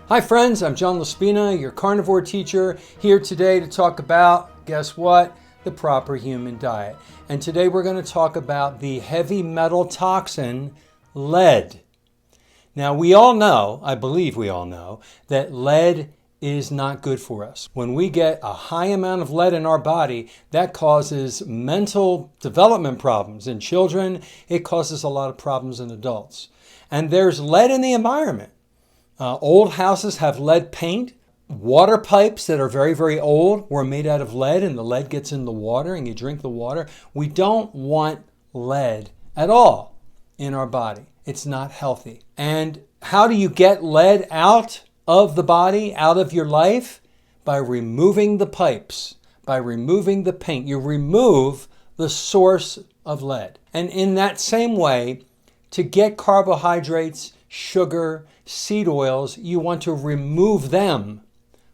Hi friends, I'm John Laspina, your carnivore teacher, here today to talk about, guess what? The proper human diet. And today we're going to talk about the heavy metal toxin, lead. Now we all know, I believe we all know, that lead is not good for us. When we get a high amount of lead in our body, that causes mental development problems in children. It causes a lot of problems in adults. And there's lead in the environment. Old houses have lead paint. Water pipes that are very, very old were made out of lead, and the lead gets in the water and you drink the water. We don't want lead at all in our body. It's not healthy. And how do you get lead out of the body, out of your life? By removing the pipes, by removing the paint. You remove the source of lead. And in that same way, to get carbohydrates, sugar, seed oils, you want to remove them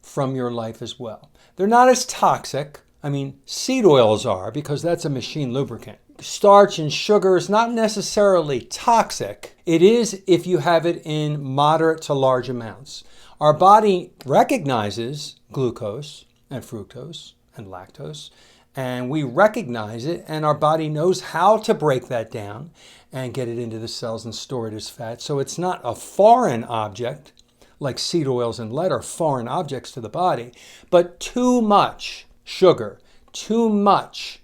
from your life as well. They're not as toxic. I mean, seed oils are, because that's a machine lubricant. Starch and sugar is not necessarily toxic. It is if you have it in moderate to large amounts. Our body recognizes glucose and fructose and lactose, and we recognize it, and our body knows how to break that down and get it into the cells and store it as fat. So it's not a foreign object, like seed oils and lead are foreign objects to the body, but too much sugar, too much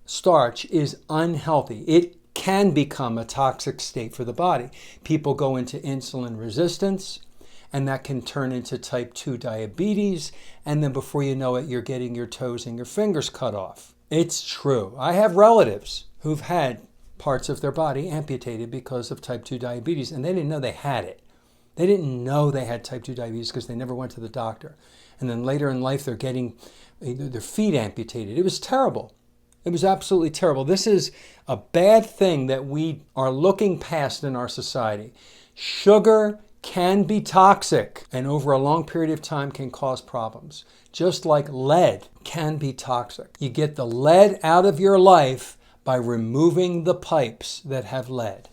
starch is unhealthy. It can become a toxic state for the body. People go into insulin resistance, and that can turn into type 2 diabetes, and then before you know it, you're getting your toes and your fingers cut off. It's true. I have relatives who've had parts of their body amputated because of type 2 diabetes, and they didn't know they had it. They didn't know they had type 2 diabetes because they never went to the doctor. And then later in life, they're getting their feet amputated. It was terrible. It was absolutely terrible. This is a bad thing that we are looking past in our society. Sugar can be toxic and over a long period of time can cause problems. Just like lead can be toxic. You get the lead out of your life by removing the pipes that have lead.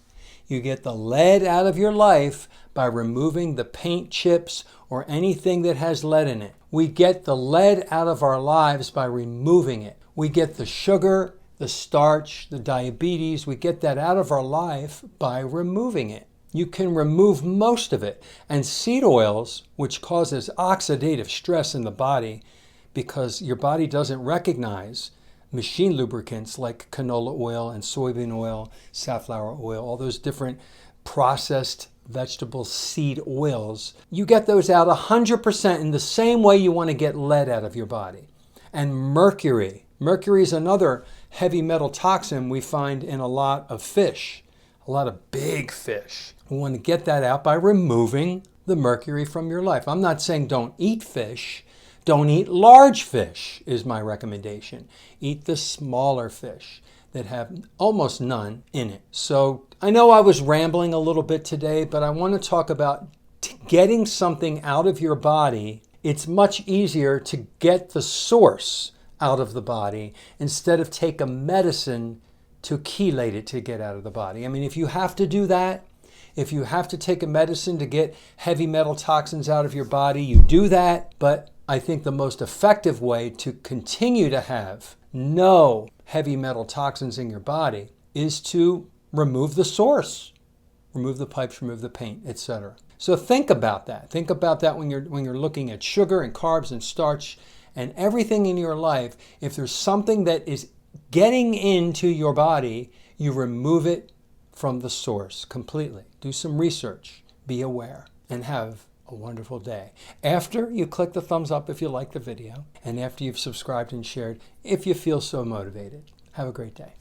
You get the lead out of your life by removing the paint chips or anything that has lead in it. We get the lead out of our lives by removing it. We get the sugar, the starch, the diabetes, we get that out of our life by removing it. You can remove most of it. And seed oils, which causes oxidative stress in the body because your body doesn't recognize machine lubricants like canola oil and soybean oil, safflower oil, all those different processed vegetable seed oils, you get those out 100% in the same way you want to get lead out of your body. And mercury. Mercury is another heavy metal toxin we find in a lot of fish, a lot of big fish. We want to get that out by removing the mercury from your life. I'm not saying don't eat fish. Don't eat large fish is my recommendation. Eat the smaller fish that have almost none in it. So I know I was rambling a little bit today, but I want to talk about getting something out of your body. It's much easier to get the source out of the body instead of take a medicine to chelate it to get out of the body. I mean, if you have to do that, if you have to take a medicine to get heavy metal toxins out of your body, you do that. But I think the most effective way to continue to have no heavy metal toxins in your body is to remove the source, remove the pipes, remove the paint, etc. So think about that. Think about that when you're looking at sugar and carbs and starch and everything in your life. If there's something that is getting into your body, you remove it from the source completely. Do some research, be aware, and have a wonderful day. After you click the thumbs up if you like the video, and after you've subscribed and shared if you feel so motivated. Have a great day.